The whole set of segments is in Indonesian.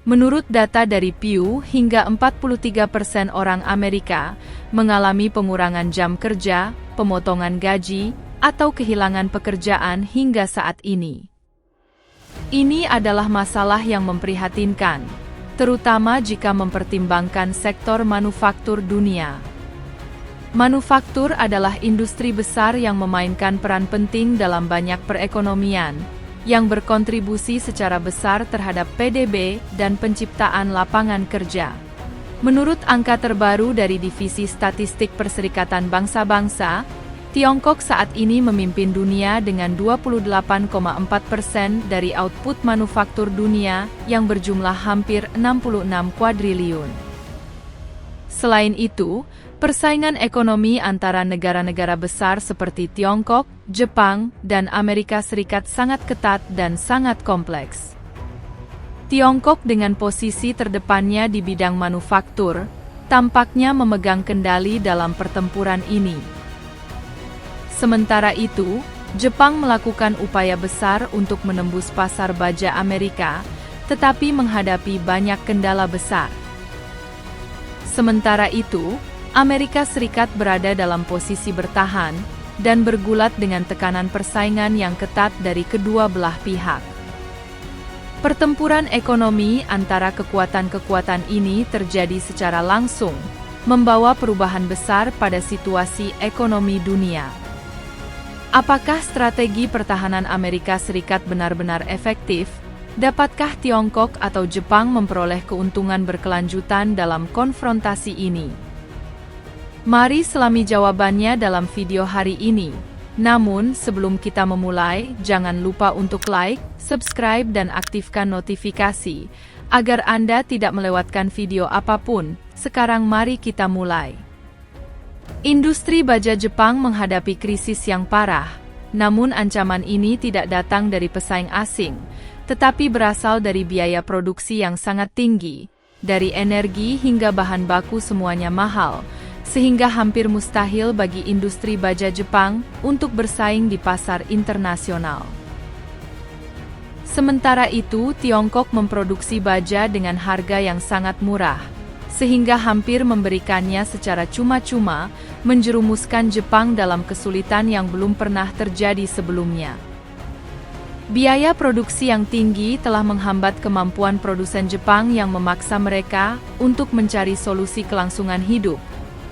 Menurut data dari Pew, hingga 43% orang Amerika mengalami pengurangan jam kerja, pemotongan gaji, atau kehilangan pekerjaan hingga saat ini. Ini adalah masalah yang memprihatinkan, terutama jika mempertimbangkan sektor manufaktur dunia. Manufaktur adalah industri besar yang memainkan peran penting dalam banyak perekonomian, yang berkontribusi secara besar terhadap PDB dan penciptaan lapangan kerja. Menurut angka terbaru dari Divisi Statistik Perserikatan Bangsa-Bangsa, Tiongkok saat ini memimpin dunia dengan 28,4% dari output manufaktur dunia yang berjumlah hampir 66 kuadriliun. Selain itu, persaingan ekonomi antara negara-negara besar seperti Tiongkok, Jepang, dan Amerika Serikat sangat ketat dan sangat kompleks. Tiongkok dengan posisi terdepannya di bidang manufaktur, tampaknya memegang kendali dalam pertempuran ini. Sementara itu, Jepang melakukan upaya besar untuk menembus pasar baja Amerika, tetapi menghadapi banyak kendala besar. Sementara itu, Amerika Serikat berada dalam posisi bertahan dan bergulat dengan tekanan persaingan yang ketat dari kedua belah pihak. Pertempuran ekonomi antara kekuatan-kekuatan ini terjadi secara langsung, membawa perubahan besar pada situasi ekonomi dunia. Apakah strategi pertahanan Amerika Serikat benar-benar efektif? Dapatkah Tiongkok atau Jepang memperoleh keuntungan berkelanjutan dalam konfrontasi ini? Mari selami jawabannya dalam video hari ini. Namun, sebelum kita memulai, jangan lupa untuk like, subscribe dan aktifkan notifikasi, agar Anda tidak melewatkan video apapun. Sekarang mari kita mulai. Industri baja Jepang menghadapi krisis yang parah, namun ancaman ini tidak datang dari pesaing asing, tetapi berasal dari biaya produksi yang sangat tinggi, dari energi hingga bahan baku semuanya mahal, sehingga hampir mustahil bagi industri baja Jepang untuk bersaing di pasar internasional. Sementara itu, Tiongkok memproduksi baja dengan harga yang sangat murah, sehingga hampir memberikannya secara cuma-cuma, menjerumuskan Jepang dalam kesulitan yang belum pernah terjadi sebelumnya. Biaya produksi yang tinggi telah menghambat kemampuan produsen Jepang yang memaksa mereka untuk mencari solusi kelangsungan hidup,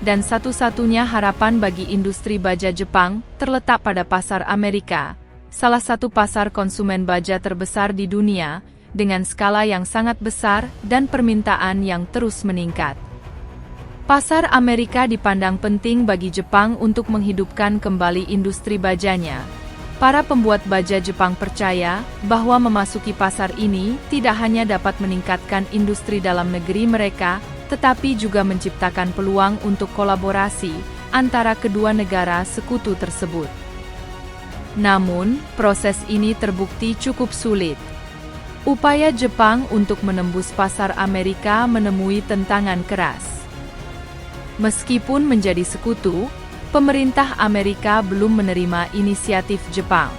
dan satu-satunya harapan bagi industri baja Jepang terletak pada pasar Amerika, salah satu pasar konsumen baja terbesar di dunia, dengan skala yang sangat besar dan permintaan yang terus meningkat. Pasar Amerika dipandang penting bagi Jepang untuk menghidupkan kembali industri bajanya. Para pembuat baja Jepang percaya bahwa memasuki pasar ini tidak hanya dapat meningkatkan industri dalam negeri mereka, tetapi juga menciptakan peluang untuk kolaborasi antara kedua negara sekutu tersebut. Namun, proses ini terbukti cukup sulit. Upaya Jepang untuk menembus pasar Amerika menemui tentangan keras. Meskipun menjadi sekutu, pemerintah Amerika belum menerima inisiatif Jepang.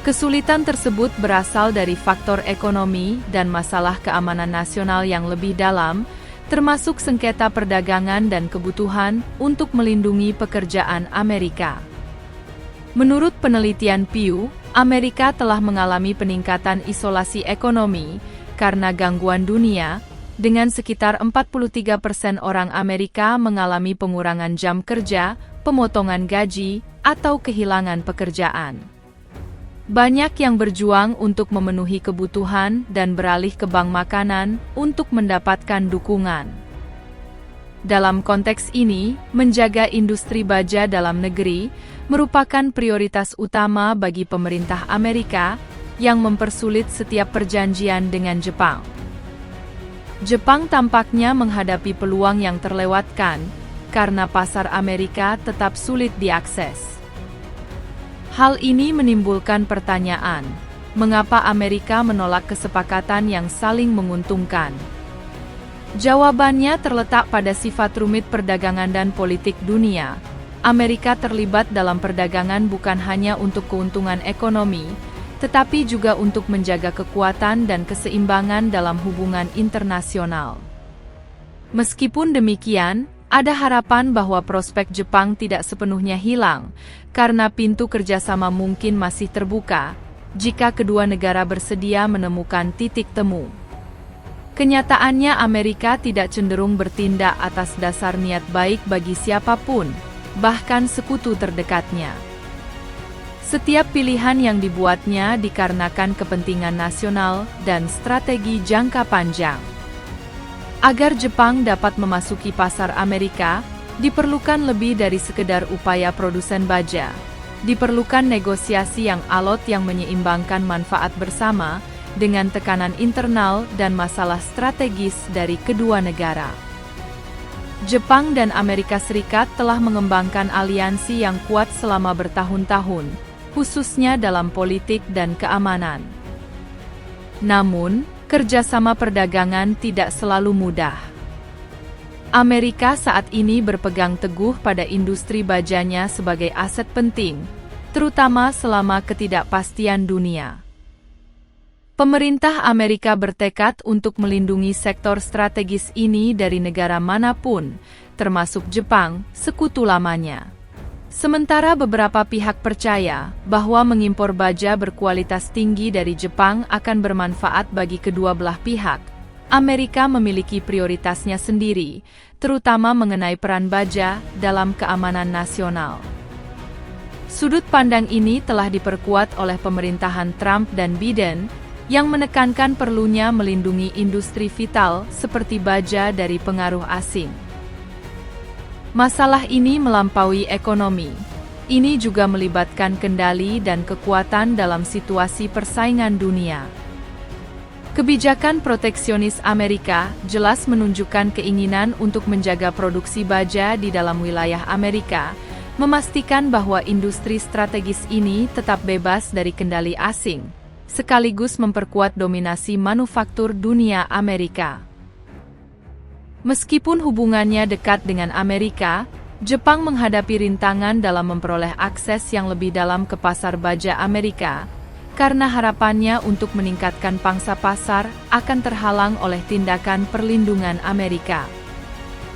Kesulitan tersebut berasal dari faktor ekonomi dan masalah keamanan nasional yang lebih dalam, termasuk sengketa perdagangan dan kebutuhan untuk melindungi pekerjaan Amerika. Menurut penelitian Pew, Amerika telah mengalami peningkatan isolasi ekonomi karena gangguan dunia, dengan sekitar 43% orang Amerika mengalami pengurangan jam kerja, pemotongan gaji, atau kehilangan pekerjaan. Banyak yang berjuang untuk memenuhi kebutuhan dan beralih ke bank makanan untuk mendapatkan dukungan. Dalam konteks ini, menjaga industri baja dalam negeri merupakan prioritas utama bagi pemerintah Amerika yang mempersulit setiap perjanjian dengan Jepang. Jepang tampaknya menghadapi peluang yang terlewatkan karena pasar Amerika tetap sulit diakses. Hal ini menimbulkan pertanyaan, mengapa Amerika menolak kesepakatan yang saling menguntungkan? Jawabannya terletak pada sifat rumit perdagangan dan politik dunia. Amerika terlibat dalam perdagangan bukan hanya untuk keuntungan ekonomi, tetapi juga untuk menjaga kekuatan dan keseimbangan dalam hubungan internasional. Meskipun demikian, ada harapan bahwa prospek Jepang tidak sepenuhnya hilang, karena pintu kerjasama mungkin masih terbuka, jika kedua negara bersedia menemukan titik temu. Kenyataannya Amerika tidak cenderung bertindak atas dasar niat baik bagi siapapun, bahkan sekutu terdekatnya. Setiap pilihan yang dibuatnya dikarenakan kepentingan nasional dan strategi jangka panjang. Agar Jepang dapat memasuki pasar Amerika, diperlukan lebih dari sekedar upaya produsen baja. Diperlukan negosiasi yang alot yang menyeimbangkan manfaat bersama, dengan tekanan internal dan masalah strategis dari kedua negara. Jepang dan Amerika Serikat telah mengembangkan aliansi yang kuat selama bertahun-tahun, khususnya dalam politik dan keamanan. Namun, kerjasama perdagangan tidak selalu mudah. Amerika saat ini berpegang teguh pada industri bajanya sebagai aset penting, terutama selama ketidakpastian dunia. Pemerintah Amerika bertekad untuk melindungi sektor strategis ini dari negara manapun, termasuk Jepang, sekutu lamanya. Sementara beberapa pihak percaya bahwa mengimpor baja berkualitas tinggi dari Jepang akan bermanfaat bagi kedua belah pihak, Amerika memiliki prioritasnya sendiri, terutama mengenai peran baja dalam keamanan nasional. Sudut pandang ini telah diperkuat oleh pemerintahan Trump dan Biden, yang menekankan perlunya melindungi industri vital seperti baja dari pengaruh asing. Masalah ini melampaui ekonomi. Ini juga melibatkan kendali dan kekuatan dalam situasi persaingan dunia. Kebijakan proteksionis Amerika jelas menunjukkan keinginan untuk menjaga produksi baja di dalam wilayah Amerika, memastikan bahwa industri strategis ini tetap bebas dari kendali asing, sekaligus memperkuat dominasi manufaktur dunia Amerika. Meskipun hubungannya dekat dengan Amerika, Jepang menghadapi rintangan dalam memperoleh akses yang lebih dalam ke pasar baja Amerika, karena harapannya untuk meningkatkan pangsa pasar akan terhalang oleh tindakan perlindungan Amerika.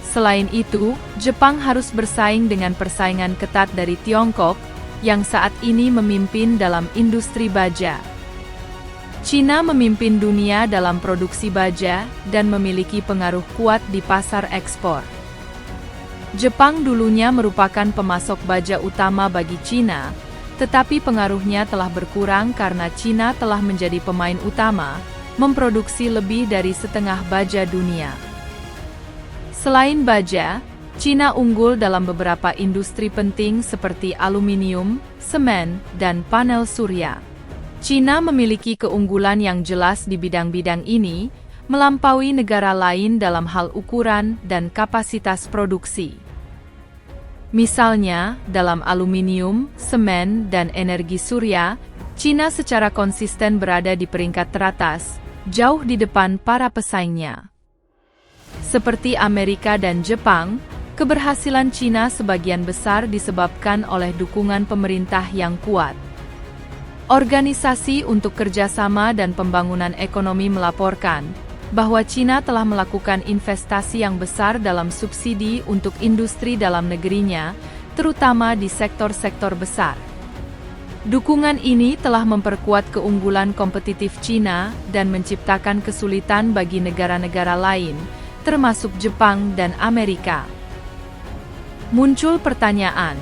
Selain itu, Jepang harus bersaing dengan persaingan ketat dari Tiongkok, yang saat ini memimpin dalam industri baja. Cina memimpin dunia dalam produksi baja dan memiliki pengaruh kuat di pasar ekspor. Jepang dulunya merupakan pemasok baja utama bagi Cina, tetapi pengaruhnya telah berkurang karena Cina telah menjadi pemain utama, memproduksi lebih dari setengah baja dunia. Selain baja, Cina unggul dalam beberapa industri penting seperti aluminium, semen, dan panel surya. Cina memiliki keunggulan yang jelas di bidang-bidang ini, melampaui negara lain dalam hal ukuran dan kapasitas produksi. Misalnya, dalam aluminium, semen, dan energi surya, Cina secara konsisten berada di peringkat teratas, jauh di depan para pesaingnya. Seperti Amerika dan Jepang, keberhasilan Cina sebagian besar disebabkan oleh dukungan pemerintah yang kuat. Organisasi untuk Kerjasama dan Pembangunan Ekonomi melaporkan bahwa Cina telah melakukan investasi yang besar dalam subsidi untuk industri dalam negerinya, terutama di sektor-sektor besar. Dukungan ini telah memperkuat keunggulan kompetitif Cina dan menciptakan kesulitan bagi negara-negara lain, termasuk Jepang dan Amerika. Muncul pertanyaan,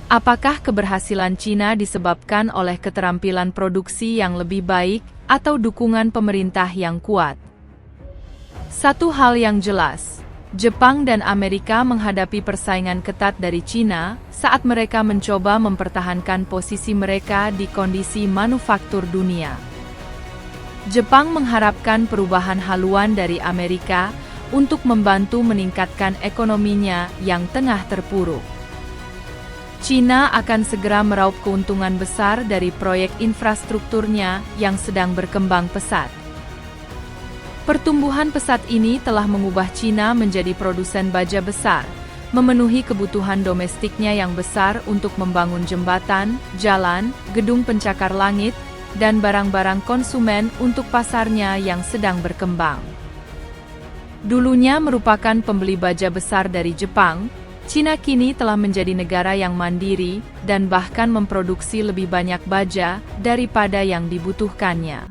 apakah keberhasilan Cina disebabkan oleh keterampilan produksi yang lebih baik atau dukungan pemerintah yang kuat? Satu hal yang jelas, Jepang dan Amerika menghadapi persaingan ketat dari Cina saat mereka mencoba mempertahankan posisi mereka di kondisi manufaktur dunia. Jepang mengharapkan perubahan haluan dari Amerika untuk membantu meningkatkan ekonominya yang tengah terpuruk. Cina akan segera meraup keuntungan besar dari proyek infrastrukturnya yang sedang berkembang pesat. Pertumbuhan pesat ini telah mengubah Cina menjadi produsen baja besar, memenuhi kebutuhan domestiknya yang besar untuk membangun jembatan, jalan, gedung pencakar langit, dan barang-barang konsumen untuk pasarnya yang sedang berkembang. Dulunya merupakan pembeli baja besar dari Jepang, Cina kini telah menjadi negara yang mandiri dan bahkan memproduksi lebih banyak baja daripada yang dibutuhkannya.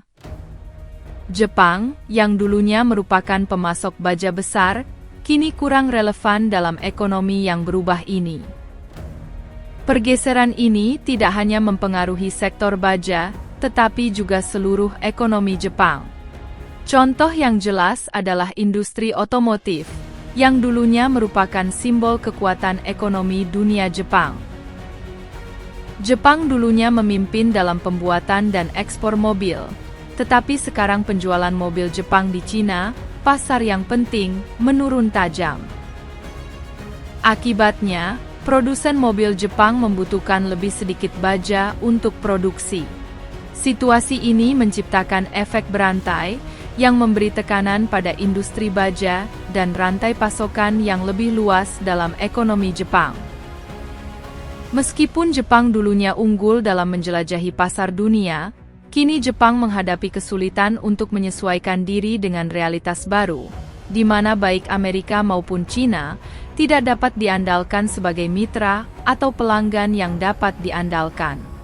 Jepang, yang dulunya merupakan pemasok baja besar, kini kurang relevan dalam ekonomi yang berubah ini. Pergeseran ini tidak hanya mempengaruhi sektor baja, tetapi juga seluruh ekonomi Jepang. Contoh yang jelas adalah industri otomotif, yang dulunya merupakan simbol kekuatan ekonomi dunia Jepang. Jepang dulunya memimpin dalam pembuatan dan ekspor mobil, tetapi sekarang penjualan mobil Jepang di Cina, pasar yang penting, menurun tajam. Akibatnya, produsen mobil Jepang membutuhkan lebih sedikit baja untuk produksi. Situasi ini menciptakan efek berantai yang memberi tekanan pada industri baja dan rantai pasokan yang lebih luas dalam ekonomi Jepang. Meskipun Jepang dulunya unggul dalam menjelajahi pasar dunia, kini Jepang menghadapi kesulitan untuk menyesuaikan diri dengan realitas baru, di mana baik Amerika maupun Cina tidak dapat diandalkan sebagai mitra atau pelanggan yang dapat diandalkan.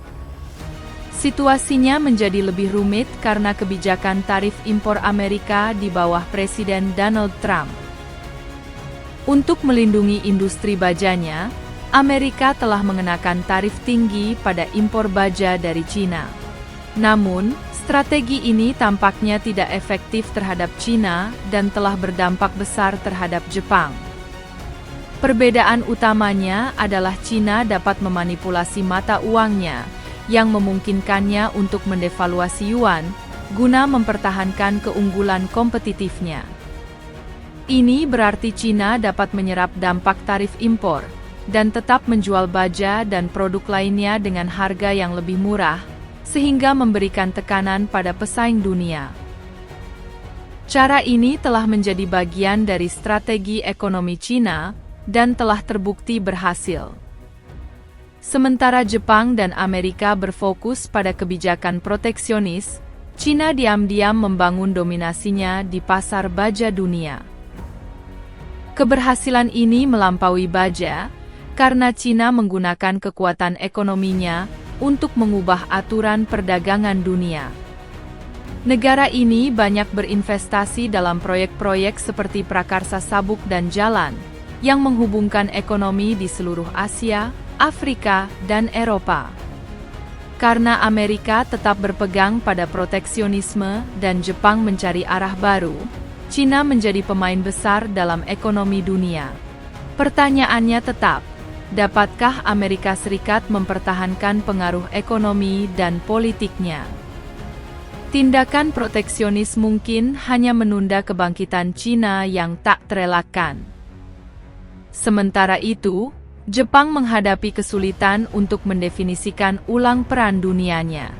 Situasinya menjadi lebih rumit karena kebijakan tarif impor Amerika di bawah Presiden Donald Trump. Untuk melindungi industri bajanya, Amerika telah mengenakan tarif tinggi pada impor baja dari Cina. Namun, strategi ini tampaknya tidak efektif terhadap Cina dan telah berdampak besar terhadap Jepang. Perbedaan utamanya adalah Cina dapat memanipulasi mata uangnya, yang memungkinkannya untuk mendevaluasi yuan, guna mempertahankan keunggulan kompetitifnya. Ini berarti Cina dapat menyerap dampak tarif impor, dan tetap menjual baja dan produk lainnya dengan harga yang lebih murah, sehingga memberikan tekanan pada pesaing dunia. Cara ini telah menjadi bagian dari strategi ekonomi Cina, dan telah terbukti berhasil. Sementara Jepang dan Amerika berfokus pada kebijakan proteksionis, Cina diam-diam membangun dominasinya di pasar baja dunia. Keberhasilan ini melampaui baja, karena Cina menggunakan kekuatan ekonominya untuk mengubah aturan perdagangan dunia. Negara ini banyak berinvestasi dalam proyek-proyek seperti prakarsa sabuk dan jalan, yang menghubungkan ekonomi di seluruh Asia, Afrika, dan Eropa. Karena Amerika tetap berpegang pada proteksionisme dan Jepang mencari arah baru, Cina menjadi pemain besar dalam ekonomi dunia. Pertanyaannya tetap, dapatkah Amerika Serikat mempertahankan pengaruh ekonomi dan politiknya? Tindakan proteksionis mungkin hanya menunda kebangkitan Cina yang tak terelakkan. Sementara itu, Jepang menghadapi kesulitan untuk mendefinisikan ulang peran dunianya.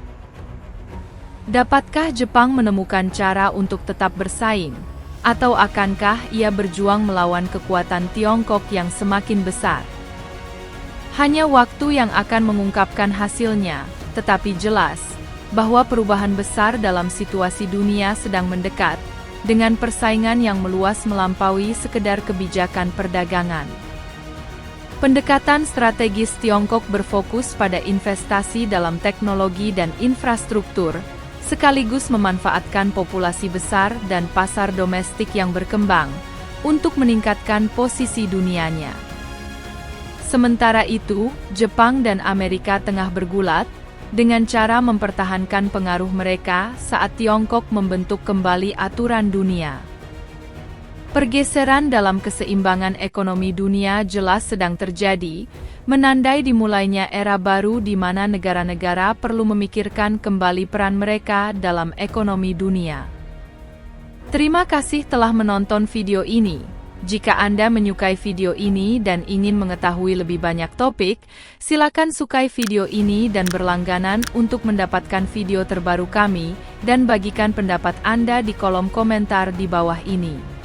Dapatkah Jepang menemukan cara untuk tetap bersaing, atau akankah ia berjuang melawan kekuatan Tiongkok yang semakin besar? Hanya waktu yang akan mengungkapkan hasilnya, tetapi jelas bahwa perubahan besar dalam situasi dunia sedang mendekat, dengan persaingan yang meluas melampaui sekedar kebijakan perdagangan. Pendekatan strategis Tiongkok berfokus pada investasi dalam teknologi dan infrastruktur, sekaligus memanfaatkan populasi besar dan pasar domestik yang berkembang, untuk meningkatkan posisi dunianya. Sementara itu, Jepang dan Amerika tengah bergulat, dengan cara mempertahankan pengaruh mereka saat Tiongkok membentuk kembali aturan dunia. Pergeseran dalam keseimbangan ekonomi dunia jelas sedang terjadi, menandai dimulainya era baru di mana negara-negara perlu memikirkan kembali peran mereka dalam ekonomi dunia. Terima kasih telah menonton video ini. Jika Anda menyukai video ini dan ingin mengetahui lebih banyak topik, silakan sukai video ini dan berlangganan untuk mendapatkan video terbaru kami, dan bagikan pendapat Anda di kolom komentar di bawah ini.